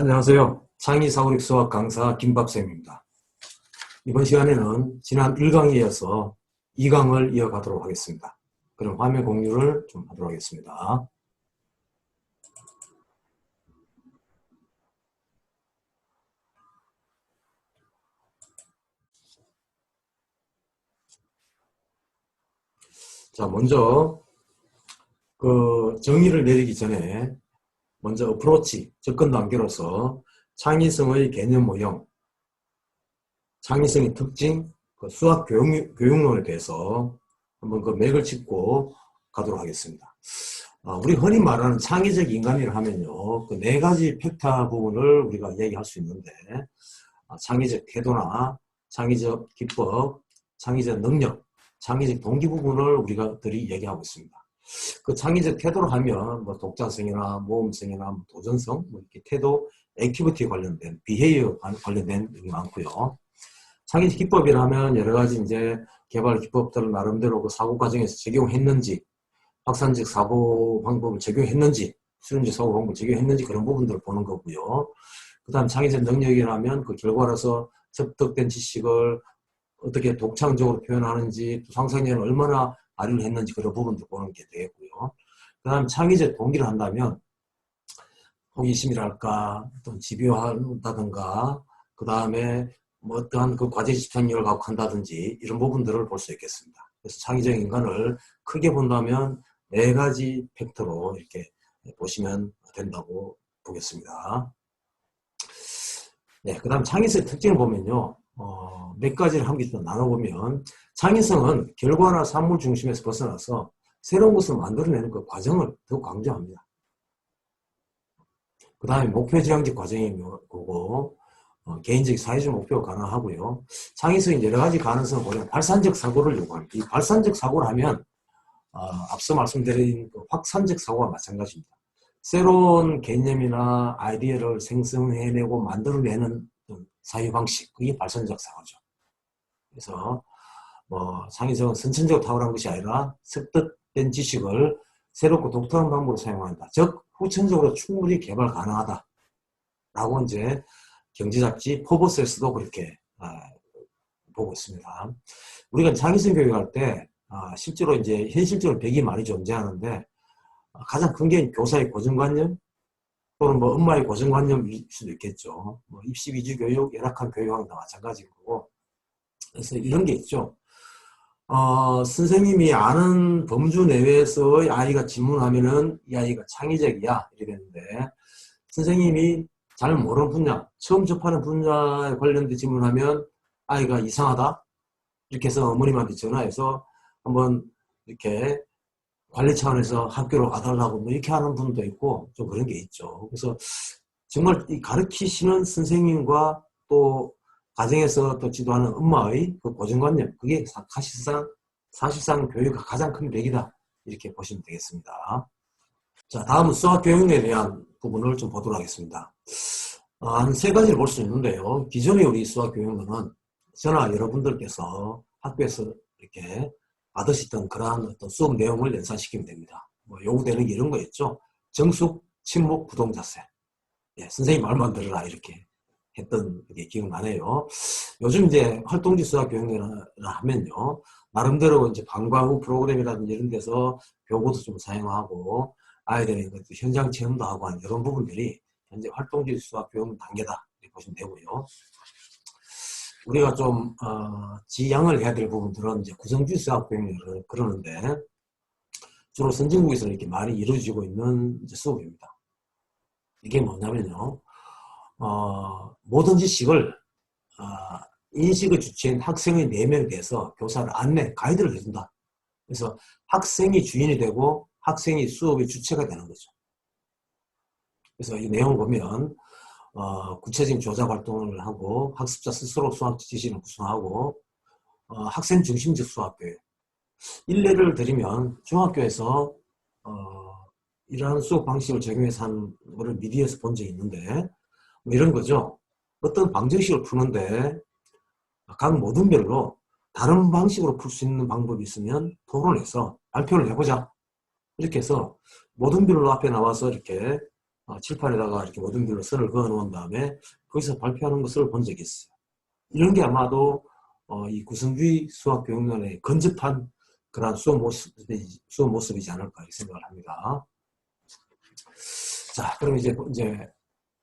안녕하세요. 창의사고력 수학 강사 김밥쌤입니다. 이번 시간에는 지난 1강에 이어서 2강을 이어가도록 하겠습니다. 그럼 화면 공유를 좀 하도록 하겠습니다. 자, 먼저 정의를 내리기 전에 먼저 어프로치, 접근 단계로서 창의성의 개념 모형, 창의성의 특징, 수학 교육론에 대해서 한번 맥을 짚고 가도록 하겠습니다. 우리 흔히 말하는 창의적 인간이라 하면요, 그 네 가지 팩터 부분을 우리가 얘기할 수 있는데, 창의적 태도나 창의적 기법, 창의적 능력, 창의적 동기 부분을 우리가 들이 얘기하고 있습니다. 그 창의적 태도로 하면 뭐 독자성이나 모험성이나 도전성, 이렇게 태도, 액티비티 관련된, 비헤이어 관련된 게 많고요. 창의적 기법이라면 여러 가지 이제 개발 기법들을 나름대로 그 사고 과정에서 적용했는지, 확산적 사고 방법을 적용했는지, 실험적 사고 방법을 적용했는지 그런 부분들을 보는 거고요. 그 다음 창의적 능력이라면 그 결과로서 습득된 지식을 어떻게 독창적으로 표현하는지, 또 상상력을 얼마나 발휘를 했는지 그런 부분들 보는 게 되겠고요. 그 다음 창의적 동기를 한다면 호기심이랄까, 또 집요한다든가, 그 다음에 뭐 어떠한 그 과제 집착력을 갖고 한다든지 이런 부분들을 볼 수 있겠습니다. 그래서 창의적 인간을 크게 본다면 네 가지 팩터로 이렇게 보시면 된다고 보겠습니다. 네, 그 다음 창의성의 특징을 보면요. 몇 가지를 한 개 더 나눠보면 창의성은 결과나 산물 중심에서 벗어나서 새로운 것을 만들어내는 그 과정을 더 강조합니다. 그 다음에 목표 지향적 과정이 거고 개인적 사회적 목표가 가능하고요. 창의성이 여러 가지 가능성을 보면 발산적 사고를 요구합니다. 이 발산적 사고를 하면 앞서 말씀드린 그 확산적 사고와 마찬가지입니다. 새로운 개념이나 아이디어를 생성해내고 만들어내는 사유 방식, 그게 발산적 사고죠. 그래서 창의성은 선천적으로 탁월한 것이 아니라 습득된 지식을 새롭고 독특한 방법으로 사용한다. 즉 후천적으로 충분히 개발 가능하다. 라고 이제 경제잡지 포브스에서도 그렇게 보고 있습니다. 우리가 창의성 교육할 때 실제로 이제 현실적으로 벽이 많이 존재하는데 가장 큰 게 교사의 고정관념 또는 뭐 엄마의 고정관념일 수도 있겠죠. 뭐 입시 위주 교육, 열악한 교육하고도 마찬가지인 거고. 그래서 이런 게 있죠. 선생님이 아는 범주 내외에서 아이가 질문하면은 이 아이가 창의적이야 이렇게 되는데 선생님이 잘 모르는 분야, 처음 접하는 분야에 관련된 질문하면 아이가 이상하다 이렇게 해서 어머님한테 전화해서 한번 이렇게 관리 차원에서 학교로 가달라고 뭐 이렇게 하는 분도 있고 좀 그런 게 있죠. 그래서 정말 이 가르치시는 선생님과 또 가정에서 또 지도하는 엄마의 그 고정관념, 그게 사실상 교육의 가장 큰 벽이다 이렇게 보시면 되겠습니다. 자, 다음은 수학 교육에 대한 부분을 좀 보도록 하겠습니다. 한 세 가지를 볼 수 있는데요. 기존의 우리 수학 교육은 저나 여러분들께서 학교에서 이렇게 받으시던 그러한 어떤 수업 내용을 연산시키면 됩니다. 뭐 요구되는 게 이런 거였죠. 정숙, 침묵, 부동자세. 예, 선생님 말만 들으라 이렇게 했던 게 기억나네요. 요즘 이제 활동지 수학 교육이라 하면요. 나름대로 이제 방과 후 프로그램이라든지 이런 데서 교구도 좀 사용하고 아이들의 현장 체험도 하고 하는 이런 부분들이 현재 활동지 수학 교육 단계다 이렇게 보시면 되고요. 우리가 좀 지양을 해야 될 부분들은 이제 구성주의 수학 교육을 그러는데 주로 선진국에서 이렇게 많이 이루어지고 있는 이제 수업입니다. 이게 뭐냐면요, 모든 지식을 인식의 주체인 학생의 내면에 대해서 교사를 안내, 가이드를 해준다. 그래서 학생이 주인이 되고 학생이 수업의 주체가 되는 거죠. 그래서 이 내용을 보면 구체적인 조작 활동을 하고 학습자 스스로 수학 지식을 구성하고 학생 중심적 수학교육. 일례를 드리면 중학교에서 이러한 수업 방식을 적용해서 한 거를 미디어에서 본 적이 있는데 뭐 이런 거죠. 어떤 방정식을 푸는데 각 모둠별로 다른 방식으로 풀 수 있는 방법이 있으면 토론해서 발표를 해보자. 이렇게 해서 모둠별로 앞에 나와서 이렇게 칠판에다가 이렇게 모든 길로 선을 그어 놓은 다음에 거기서 발표하는 것을 본 적이 있어요. 이런 게 아마도 이 구성주의 수학교육론의 근접한 그런 수업 모습이지 않을까 생각을 합니다. 자, 그럼 이제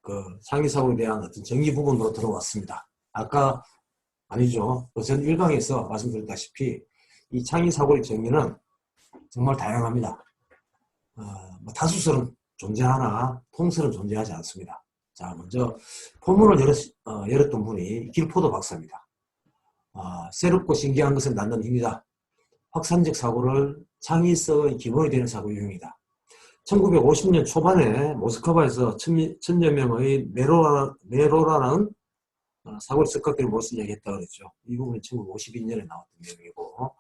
그 창의사고에 대한 어떤 정의 부분으로 들어왔습니다. 아까 아니죠. 전 1강에서 말씀드렸다시피 이 창의사고의 정의는 정말 다양합니다. 뭐 다수설은 존재하나 통설은 존재하지 않습니다. 자, 먼저 포문을 열었던 분이 길포도 박사입니다. 새롭고 신기한 것을 낳는 힘이다. 확산적 사고를 창의성의 기본이 되는 사고 유형이다. 1950년 초반에 모스크바에서 천여 명의 네로라는 사고를 습격들이 모습을 이야기했다고 그랬죠. 이 부분은 1952년에 나왔던 내용이고,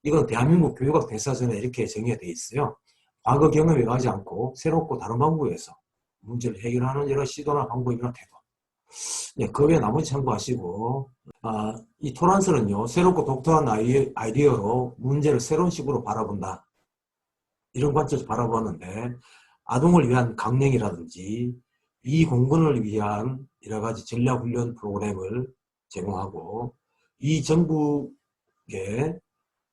이건 대한민국 교육학 대사전에 이렇게 정의가 되어 있어요. 과거 경험에 가지 않고 새롭고 다른 방법에서 문제를 해결하는 여러 시도나 방법이나 태도. 네, 그 외에 나머지 참고하시고, 이 토란스는요, 새롭고 독특한 아이디어로 문제를 새로운 식으로 바라본다. 이런 관점에서 바라보는데, 아동을 위한 강령이라든지 비공군을 위한 여러 가지 전략훈련 프로그램을 제공하고, 이 전국에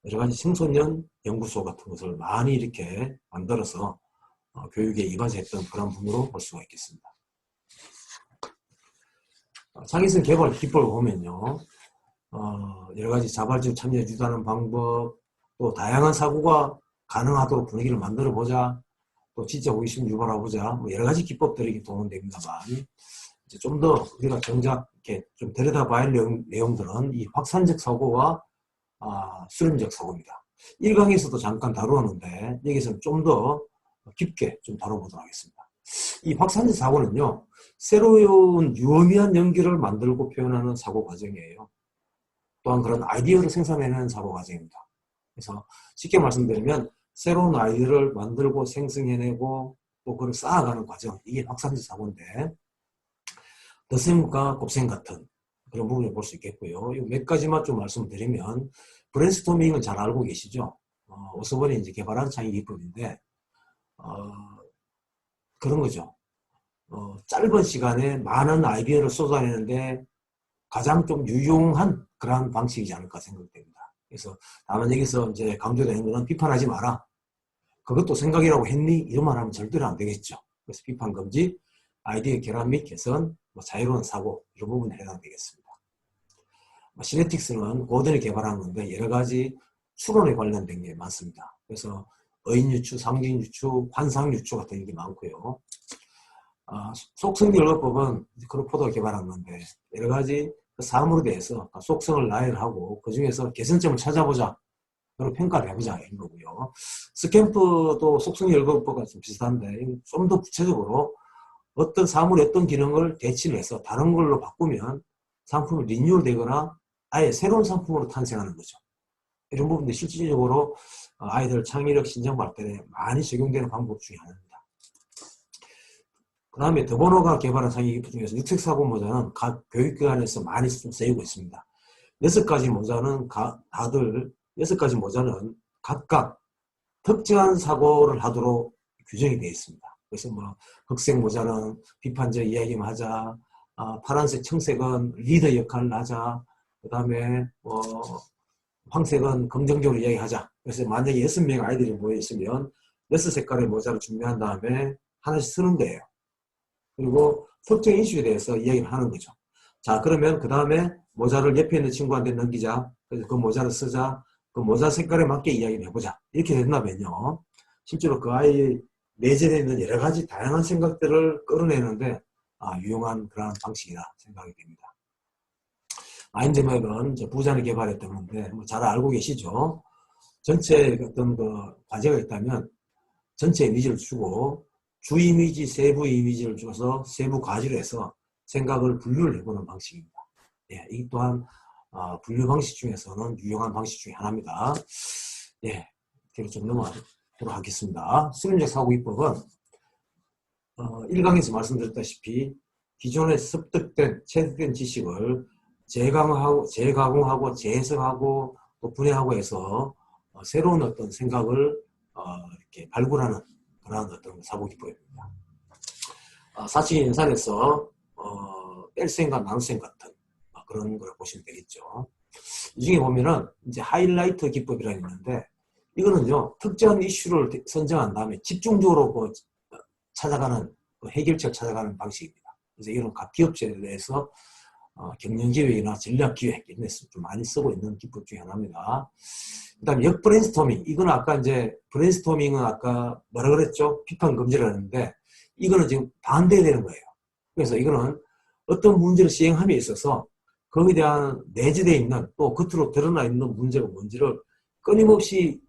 여러 가지 청소년 연구소 같은 것을 많이 이렇게 만들어서 교육에 이바지했던 그런 분으로 볼 수가 있겠습니다. 창의성 개발 기법을 보면요, 여러 가지 자발적 참여 유도하는 방법, 또 다양한 사고가 가능하도록 분위기를 만들어 보자, 또 진짜 호기심 유발해보자, 뭐 여러 가지 기법들이 동원됩니다만, 이제 좀 더 우리가 정작 이렇게 좀 들여다봐야 할 내용들은 이 확산적 사고와 수렴적 사고입니다. 1강에서도 잠깐 다루었는데 여기서는 좀 더 깊게 좀 다뤄보도록 하겠습니다. 이 확산적 사고는요, 새로운 유의미한 연기를 만들고 표현하는 사고 과정이에요. 또한 그런 아이디어를 생산해내는 사고 과정입니다. 그래서 쉽게 말씀드리면 새로운 아이디어를 만들고 생성해내고 또 그걸 쌓아가는 과정, 이게 확산적 사고인데, 덧셈과 곱셈 같은 그런 부분을 볼 수 있겠고요. 몇 가지만 좀 말씀드리면, 브레인스토밍은 잘 알고 계시죠? 오스본이 이제 개발한 창의 기법인데, 그런 거죠. 짧은 시간에 많은 아이디어를 쏟아내는데 가장 좀 유용한 그러한 방식이지 않을까 생각됩니다. 그래서 다만 여기서 이제 강조되는 것은 비판하지 마라. 그것도 생각이라고 했니? 이런 말 하면 절대로 안 되겠죠. 그래서 비판 금지, 아이디어 결합 및 개선, 자유로운 사고, 이런 부분에 해당되겠습니다. 시네틱스는 고든이 개발한 건데 여러 가지 추론에 관련된 게 많습니다. 그래서 어인유추, 상징유추, 환상유추 같은 게 많고요. 속성열거법은 크로포드가 개발한 건데 여러 가지 사물에 대해서 속성을 나열하고 그 중에서 개선점을 찾아보자, 그리고 평가를 해보자 이런 거고요. 스캠프도 속성열거법과 좀 비슷한데 좀 더 구체적으로 어떤 사물의 어떤 기능을 대치를 해서 다른 걸로 바꾸면 상품이 리뉴얼되거나 아예 새로운 상품으로 탄생하는 거죠. 이런 부분들이 실질적으로 아이들 창의력 신장 발달에 많이 적용되는 방법 중에 하나입니다. 그 다음에 더보노가 개발한 창의 기법 중에서 육색사고 모자는 각 교육기관에서 많이 좀 쓰이고 있습니다. 6가지 모자는 다들 6가지 모자는 각각 특정한 사고를 하도록 규정이 되어 있습니다. 그래서 뭐 흑색 모자는 비판적 이야기만 하자, 파란색, 청색은 리더 역할을 하자, 그 다음에 황색은 긍정적으로 이야기하자. 그래서 만약에 6명 아이들이 모여 있으면 6색깔의 모자를 준비한 다음에 하나씩 쓰는 거예요. 그리고 특정 이슈에 대해서 이야기를 하는 거죠. 자, 그러면 그 다음에 모자를 옆에 있는 친구한테 넘기자. 그래서 그 모자를 쓰자. 그 모자 색깔에 맞게 이야기를 해보자. 이렇게 된다면요, 실제로 그 아이 내재되어 있는 여러 가지 다양한 생각들을 끌어내는데 유용한 그런 방식이다 생각이 됩니다. 마인드맵은 부자는 개발했던 건데 잘 알고 계시죠? 전체 어떤 그 과제가 있다면 전체 이미지를 주고 주 이미지, 세부 이미지를 줘서 세부 과제를 해서 생각을 분류를 해보는 방식입니다. 예, 이 또한 분류 방식 중에서는 유용한 방식 중에 하나입니다. 예, 뒤로 좀 넘어가도록 하겠습니다. 수렴적 사고기법은 1강에서 말씀드렸다시피 기존에 습득된, 체득된 지식을 재가공하고 재해석하고 또 분해하고 해서 새로운 어떤 생각을 이렇게 발굴하는 그런 어떤 사고기법입니다. 사칙 연산에서 뺄셈과 나눗셈 같은 그런 걸 보시면 되겠죠. 이 중에 보면은 이제 하이라이트 기법이라는 게 있는데 이거는요 특정한 이슈를 선정한 다음에 집중적으로 찾아가는 해결책을 찾아가는 방식입니다. 그래서 이런 각 기업체에 대해서 경영기획이나 전략기획 이런 데서 좀 많이 쓰고 있는 기법 중에 하나입니다. 그 다음에 역브레인스토밍. 이거는 아까 이제 브레인스토밍은 아까 뭐라 그랬죠? 비판 금지를 하는데 이거는 지금 반대되는 거예요. 그래서 이거는 어떤 문제를 시행함에 있어서 거기에 대한 내재되어 있는 또 겉으로 드러나 있는 문제가 뭔지를 끊임없이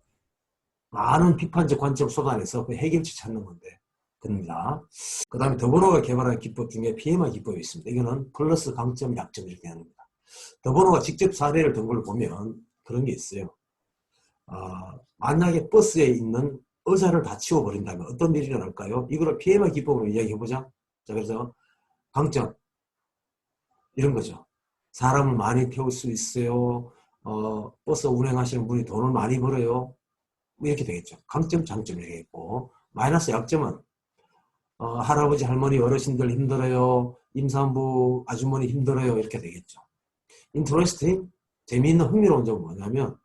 많은 비판적 관점을 쏟아내서 그 해결책 찾는 건데 겁니다. 그 다음에 더번호가 개발한 기법 중에 PMI 기법이 있습니다. 이거는 플러스 강점 약점 이렇게 하는 겁니다. 더번호가 직접 사례를 든 걸 보면 그런 게 있어요. 만약에 버스에 있는 의자를 다 치워버린다면 어떤 일이 일어날까요? 이거를 PMI 기법으로 이야기해보자. 자, 그래서 강점 이런 거죠. 사람을 많이 태울 수 있어요. 버스 운행하시는 분이 돈을 많이 벌어요. 이렇게 되겠죠. 강점, 장점 이렇게 있고 마이너스 약점은 할아버지, 할머니, 어르신들 힘들어요. 임산부, 아주머니 힘들어요. 이렇게 되겠죠. 인트레스팅, 재미있는 흥미로운 점은 뭐냐면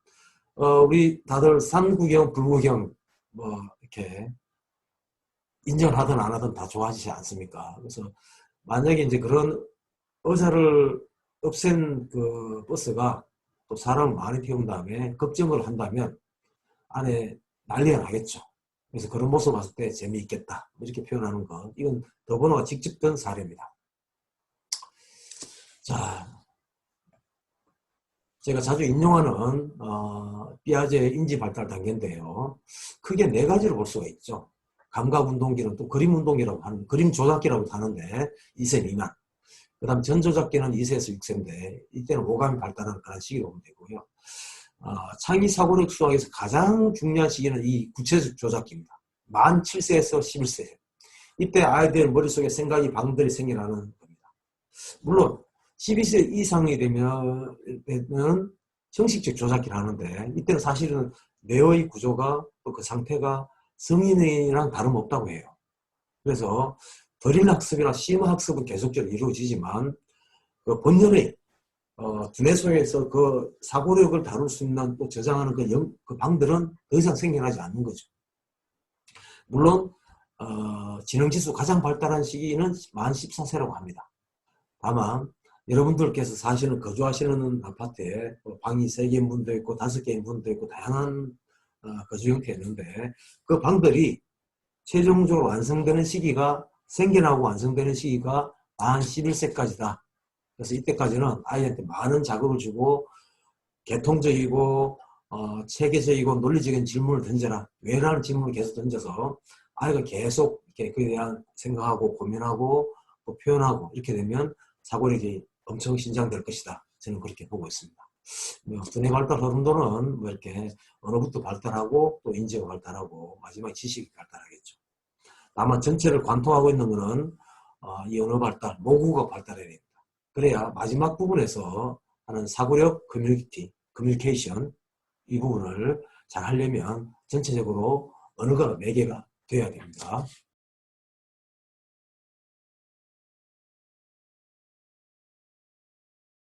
우리 다들 산구경, 불구경 이렇게 인정을 하든 안 하든 다 좋아하시지 않습니까? 그래서 만약에 이제 그런 의자를 없앤 그 버스가 또 사람을 많이 태운 다음에 급정거를 한다면 안에 난리가 나겠죠. 그래서 그런 모습 봤을 때 재미있겠다 이렇게 표현하는 것, 이건 더번호가 직접 든 사례입니다. 자, 제가 자주 인용하는 피아제의 인지발달 단계인데요. 크게 네 가지로 볼 수가 있죠. 감각운동기는 또 그림운동기라고 하는, 그림 조작기라고 하는데 2세 미만. 그 다음 전조작기는 2세에서 6세인데 이때는 오감이 발달하는 그런 시기로 보면 되고요. 창의사고력 수학에서 가장 중요한 시기는 이 구체적 조작기입니다. 만 7세에서 11세. 이때 아이들 머릿속에 생각이 방들이 생겨나는 겁니다. 물론 12세 이상이 되면 형식적 조작기를 하는데 이때는 사실은 뇌의 구조가 또 그 상태가 성인이랑 다름없다고 해요. 그래서 드릴 학습이나 심화 학습은 계속적으로 이루어지지만 그 본연의 두뇌 속에서 그 사고력을 다룰 수 있는 또 저장하는 그 방들은 더 이상 생겨나지 않는 거죠. 물론 지능지수 가장 발달한 시기는 만 14세라고 합니다. 다만 여러분들께서 사시는 거주하시는 아파트에 방이 3개인 분도 있고 5개인 분도 있고 다양한 거주 형태가 있는데 그 방들이 최종적으로 완성되는 시기가 생겨나고 완성되는 시기가 만 11세까지다. 그래서 이때까지는 아이한테 많은 자극을 주고 개통적이고 체계적이고 논리적인 질문을 던져라. 왜라는 질문을 계속 던져서 아이가 계속 이렇게 그에 대한 생각하고 고민하고 또 표현하고 이렇게 되면 사고력이 엄청 신장될 것이다. 저는 그렇게 보고 있습니다. 두뇌 발달 흐름도는 뭐 이렇게 언어부터 발달하고 또 인지가 발달하고 마지막에 지식이 발달하겠죠. 다만 전체를 관통하고 있는 것은 이 언어 발달, 모국어가 발달해야 됩니다. 그래야 마지막 부분에서 하는 사고력, 커뮤니케이션 이 부분을 잘 하려면 전체적으로 언어가 매개가 돼야 됩니다.